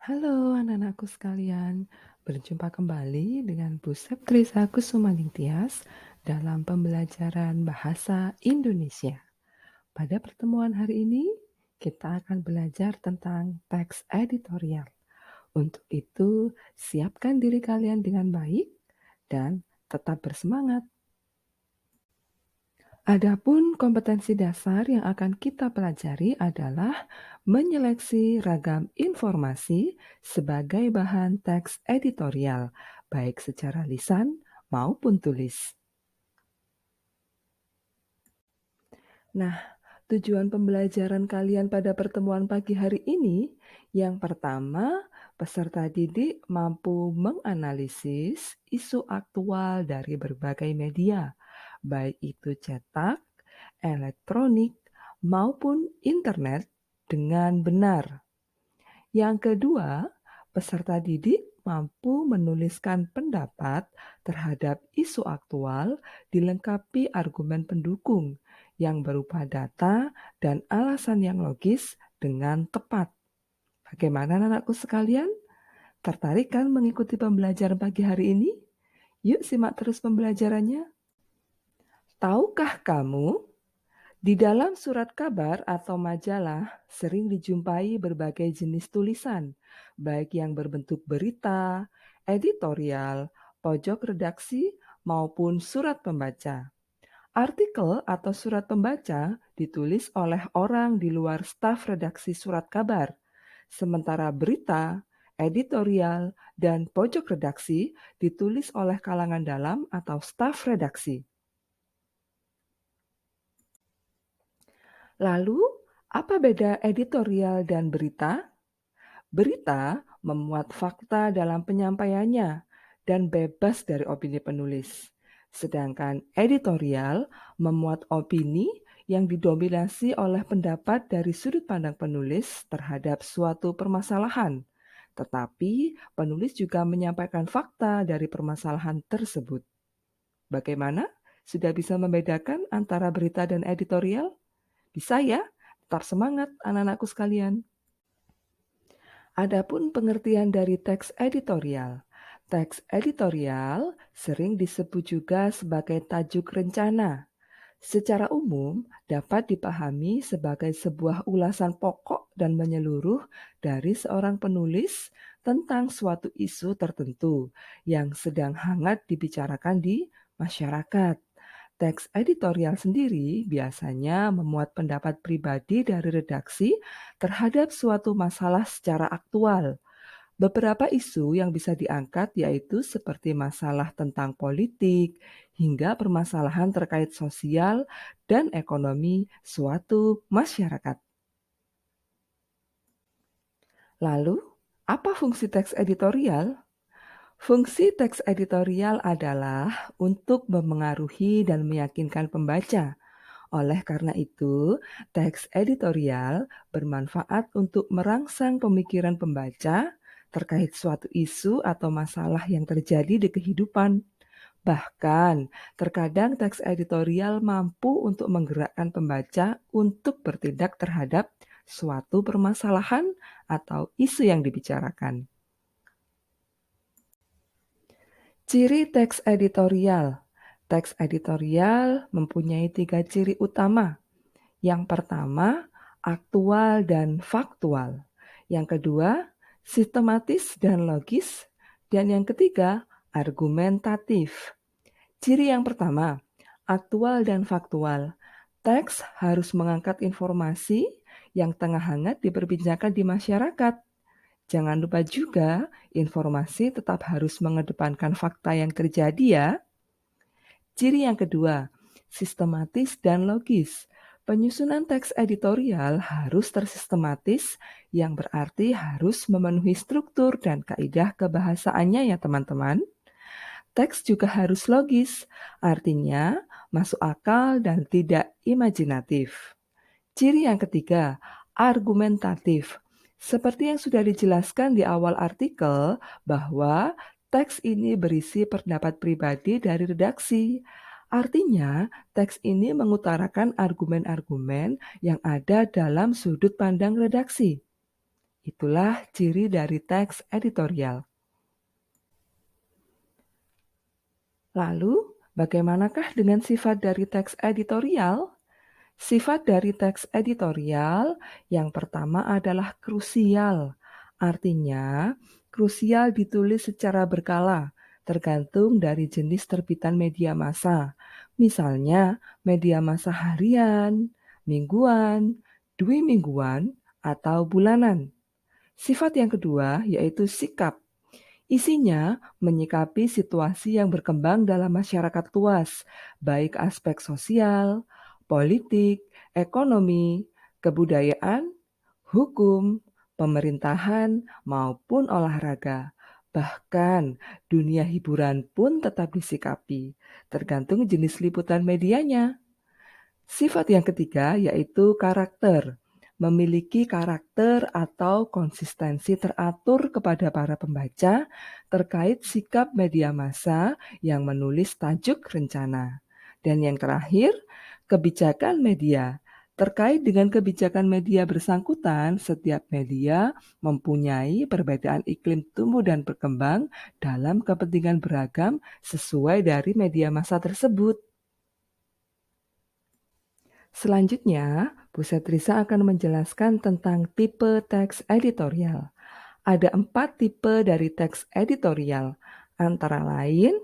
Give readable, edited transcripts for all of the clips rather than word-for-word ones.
Halo anak-anakku sekalian, berjumpa kembali dengan Bu Septrisa Kusumaningtyas dalam pembelajaran Bahasa Indonesia. Pada pertemuan hari ini, kita akan belajar tentang teks editorial. Untuk itu, siapkan diri kalian dengan baik dan tetap bersemangat. Adapun kompetensi dasar yang akan kita pelajari adalah menyeleksi ragam informasi sebagai bahan teks editorial, baik secara lisan maupun tulis. Nah, tujuan pembelajaran kalian pada pertemuan pagi hari ini, yang pertama, peserta didik mampu menganalisis isu aktual dari berbagai media, baik itu cetak, elektronik, maupun internet dengan benar. Yang kedua, peserta didik mampu menuliskan pendapat terhadap isu aktual dilengkapi argumen pendukung yang berupa data dan alasan yang logis dengan tepat. Bagaimana anakku sekalian? Tertarik kan mengikuti pembelajaran pagi hari ini? Yuk simak terus pembelajarannya. Tahukah kamu, di dalam surat kabar atau majalah sering dijumpai berbagai jenis tulisan, baik yang berbentuk berita, editorial, pojok redaksi, maupun surat pembaca. Artikel atau surat pembaca ditulis oleh orang di luar staf redaksi surat kabar, sementara berita, editorial, dan pojok redaksi ditulis oleh kalangan dalam atau staf redaksi. Lalu, apa beda editorial dan berita? Berita memuat fakta dalam penyampaiannya dan bebas dari opini penulis. Sedangkan editorial memuat opini yang didominasi oleh pendapat dari sudut pandang penulis terhadap suatu permasalahan. Tetapi penulis juga menyampaikan fakta dari permasalahan tersebut. Bagaimana? Sudah bisa membedakan antara berita dan editorial? Bisa ya? Tetap semangat anak-anakku sekalian. Adapun pengertian dari teks editorial. Teks editorial sering disebut juga sebagai tajuk rencana. Secara umum dapat dipahami sebagai sebuah ulasan pokok dan menyeluruh dari seorang penulis tentang suatu isu tertentu yang sedang hangat dibicarakan di masyarakat. Teks editorial sendiri biasanya memuat pendapat pribadi dari redaksi terhadap suatu masalah secara aktual. Beberapa isu yang bisa diangkat yaitu seperti masalah tentang politik hingga permasalahan terkait sosial dan ekonomi suatu masyarakat. Lalu, apa fungsi teks editorial? Fungsi teks editorial adalah untuk memengaruhi dan meyakinkan pembaca. Oleh karena itu, teks editorial bermanfaat untuk merangsang pemikiran pembaca terkait suatu isu atau masalah yang terjadi di kehidupan. Bahkan, terkadang teks editorial mampu untuk menggerakkan pembaca untuk bertindak terhadap suatu permasalahan atau isu yang dibicarakan. Ciri teks editorial. Teks editorial mempunyai 3 ciri utama. Yang pertama, aktual dan faktual. Yang kedua, sistematis dan logis. Dan yang ketiga, argumentatif. Ciri yang pertama, aktual dan faktual. Teks harus mengangkat informasi yang tengah hangat diperbincangkan di masyarakat. Jangan lupa juga, informasi tetap harus mengedepankan fakta yang terjadi ya. Ciri yang kedua, sistematis dan logis. Penyusunan teks editorial harus tersistematis, yang berarti harus memenuhi struktur dan kaidah kebahasaannya ya teman-teman. Teks juga harus logis, artinya masuk akal dan tidak imajinatif. Ciri yang ketiga, argumentatif. Seperti yang sudah dijelaskan di awal artikel, bahwa teks ini berisi pendapat pribadi dari redaksi. Artinya, teks ini mengutarakan argumen-argumen yang ada dalam sudut pandang redaksi. Itulah ciri dari teks editorial. Lalu, bagaimanakah dengan sifat dari teks editorial? Sifat dari teks editorial yang pertama adalah krusial. Artinya, krusial ditulis secara berkala, tergantung dari jenis terbitan media massa. Misalnya, media massa harian, mingguan, dwi mingguan, atau bulanan. Sifat yang kedua yaitu sikap. Isinya menyikapi situasi yang berkembang dalam masyarakat luas, baik aspek sosial, politik, ekonomi, kebudayaan, hukum, pemerintahan, maupun olahraga. Bahkan dunia hiburan pun tetap disikapi, tergantung jenis liputan medianya. Sifat yang ketiga yaitu karakter. Memiliki karakter atau konsistensi teratur kepada para pembaca terkait sikap media massa yang menulis tajuk rencana. Dan yang terakhir, kebijakan media. Terkait dengan kebijakan media bersangkutan, setiap media mempunyai perbedaan iklim tumbuh dan berkembang dalam kepentingan beragam sesuai dari media massa tersebut. Selanjutnya, Bu Setrisa akan menjelaskan tentang tipe teks editorial. Ada 4 tipe dari teks editorial, antara lain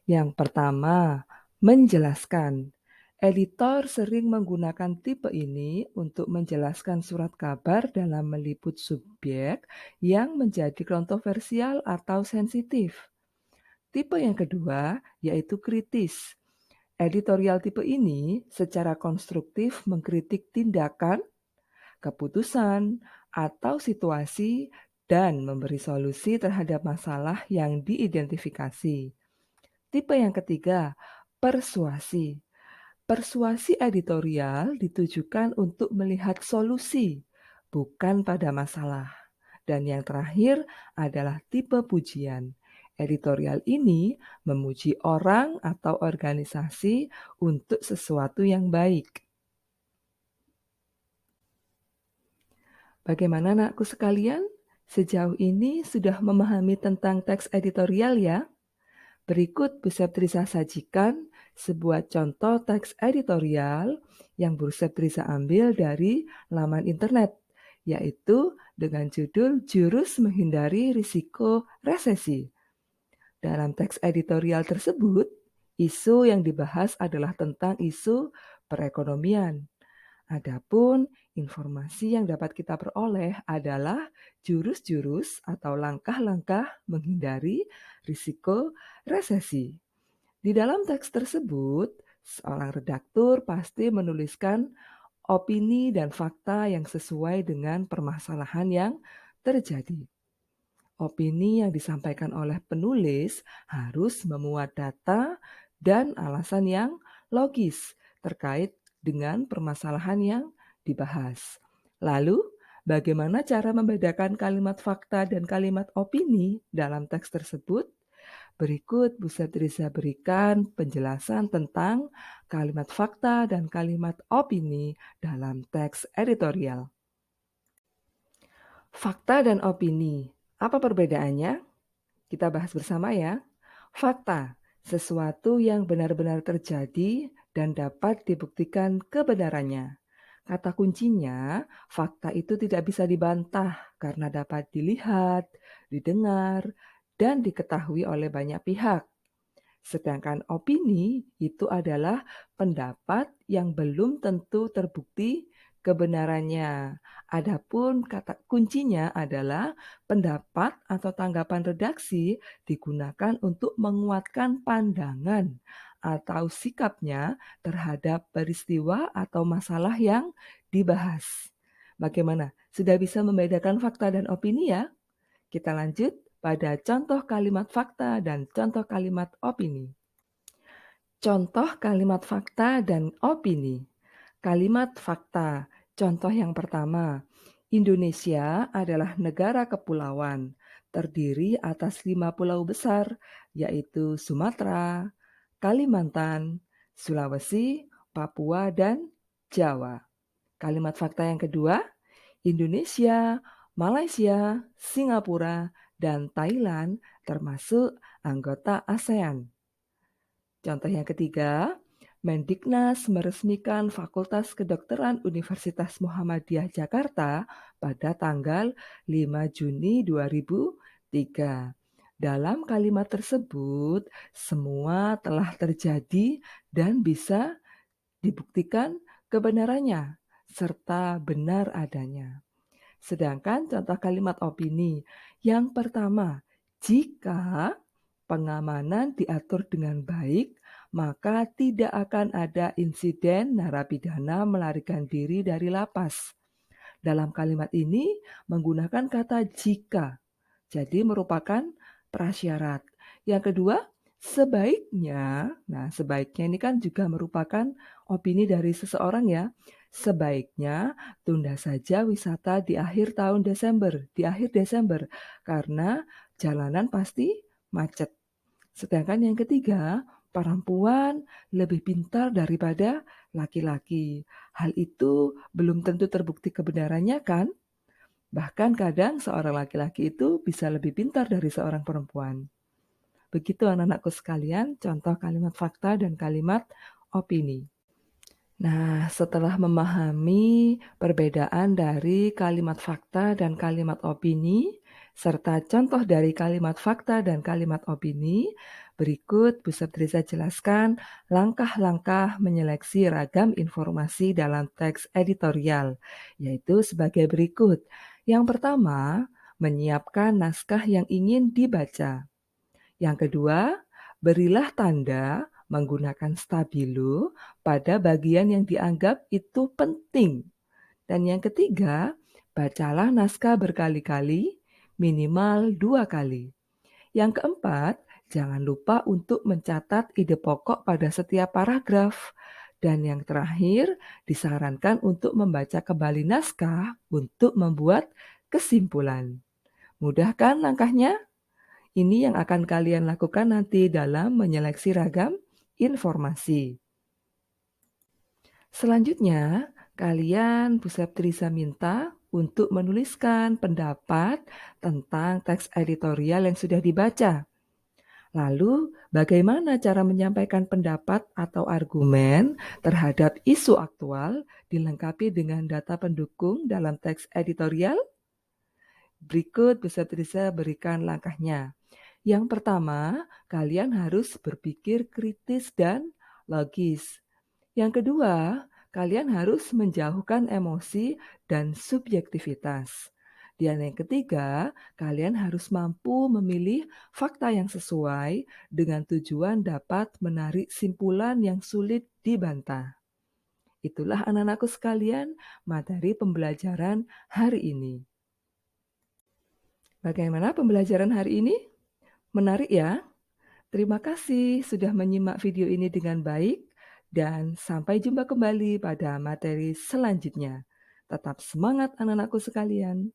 yang pertama, menjelaskan. Editor sering menggunakan tipe ini untuk menjelaskan surat kabar dalam meliput subjek yang menjadi kontroversial atau sensitif. Tipe yang kedua yaitu kritis. Editorial tipe ini secara konstruktif mengkritik tindakan, keputusan, atau situasi dan memberi solusi terhadap masalah yang diidentifikasi. Tipe yang ketiga, persuasi. Persuasi editorial ditujukan untuk melihat solusi, bukan pada masalah. Dan yang terakhir adalah tipe pujian. Editorial ini memuji orang atau organisasi untuk sesuatu yang baik. Bagaimana anakku sekalian? Sejauh ini sudah memahami tentang teks editorial ya? Berikut Bu Septrisa sajikan sebuah contoh teks editorial yang Bu Septrisa ambil dari laman internet, yaitu dengan judul Jurus Menghindari Risiko Resesi. Dalam teks editorial tersebut, isu yang dibahas adalah tentang isu perekonomian. Adapun informasi yang dapat kita peroleh adalah jurus-jurus atau langkah-langkah menghindari risiko resesi. Di dalam teks tersebut, seorang redaktur pasti menuliskan opini dan fakta yang sesuai dengan permasalahan yang terjadi. Opini yang disampaikan oleh penulis harus memuat data dan alasan yang logis terkait dengan permasalahan yang dibahas. Lalu, bagaimana cara membedakan kalimat fakta dan kalimat opini dalam teks tersebut? Berikut Bu Setrisa berikan penjelasan tentang kalimat fakta dan kalimat opini dalam teks editorial. Fakta dan opini, apa perbedaannya? Kita bahas bersama ya. Fakta, sesuatu yang benar-benar terjadi dan dapat dibuktikan kebenarannya. Kata kuncinya, fakta itu tidak bisa dibantah karena dapat dilihat, didengar, dan diketahui oleh banyak pihak. Sedangkan opini itu adalah pendapat yang belum tentu terbukti kebenarannya. Adapun kata kuncinya adalah pendapat atau tanggapan redaksi digunakan untuk menguatkan pandangan atau sikapnya terhadap peristiwa atau masalah yang dibahas. Bagaimana? Sudah bisa membedakan fakta dan opini ya? Kita lanjut pada contoh kalimat fakta dan contoh kalimat opini. Contoh kalimat fakta dan opini. Kalimat fakta. Contoh yang pertama, Indonesia adalah negara kepulauan, terdiri atas 5 pulau besar, yaitu Sumatera, Kalimantan, Sulawesi, Papua, dan Jawa. Kalimat fakta yang kedua, Indonesia Malaysia, Singapura, dan Thailand termasuk anggota ASEAN. Contoh yang ketiga, Mendiknas meresmikan Fakultas Kedokteran Universitas Muhammadiyah Jakarta pada tanggal 5 Juni 2003. Dalam kalimat tersebut, semua telah terjadi dan bisa dibuktikan kebenarannya serta benar adanya. Sedangkan contoh kalimat opini yang pertama, jika pengamanan diatur dengan baik, maka tidak akan ada insiden narapidana melarikan diri dari lapas. Dalam kalimat ini menggunakan kata jika, jadi merupakan prasyarat. Yang kedua, sebaiknya, nah sebaiknya ini kan juga merupakan opini dari seseorang ya. Sebaiknya tunda saja wisata di akhir Desember, karena jalanan pasti macet. Sedangkan yang ketiga, perempuan lebih pintar daripada laki-laki. Hal itu belum tentu terbukti kebenarannya kan? Bahkan kadang seorang laki-laki itu bisa lebih pintar dari seorang perempuan. Begitu anak-anakku sekalian, contoh kalimat fakta dan kalimat opini. Nah, setelah memahami perbedaan dari kalimat fakta dan kalimat opini, serta contoh dari kalimat fakta dan kalimat opini, berikut Bu Septriza jelaskan langkah-langkah menyeleksi ragam informasi dalam teks editorial, yaitu sebagai berikut. Yang pertama, menyiapkan naskah yang ingin dibaca. Yang kedua, berilah tanda menggunakan stabilo pada bagian yang dianggap itu penting. Dan yang ketiga, bacalah naskah berkali-kali, minimal 2 kali. Yang keempat, jangan lupa untuk mencatat ide pokok pada setiap paragraf. Dan yang terakhir, disarankan untuk membaca kembali naskah untuk membuat kesimpulan. Mudah kan langkahnya? Ini yang akan kalian lakukan nanti dalam menyeleksi ragam informasi. Selanjutnya, kalian Bu Septriza minta untuk menuliskan pendapat tentang teks editorial yang sudah dibaca. Lalu, bagaimana cara menyampaikan pendapat atau argumen terhadap isu aktual dilengkapi dengan data pendukung dalam teks editorial? Berikut Bu Septriza berikan langkahnya. Yang pertama, kalian harus berpikir kritis dan logis. Yang kedua, kalian harus menjauhkan emosi dan subjektivitas. Dan yang ketiga, kalian harus mampu memilih fakta yang sesuai dengan tujuan dapat menarik simpulan yang sulit dibantah. Itulah anak-anakku sekalian, materi pembelajaran hari ini. Bagaimana pembelajaran hari ini? Menarik ya? Terima kasih sudah menyimak video ini dengan baik dan sampai jumpa kembali pada materi selanjutnya. Tetap semangat anak-anakku sekalian.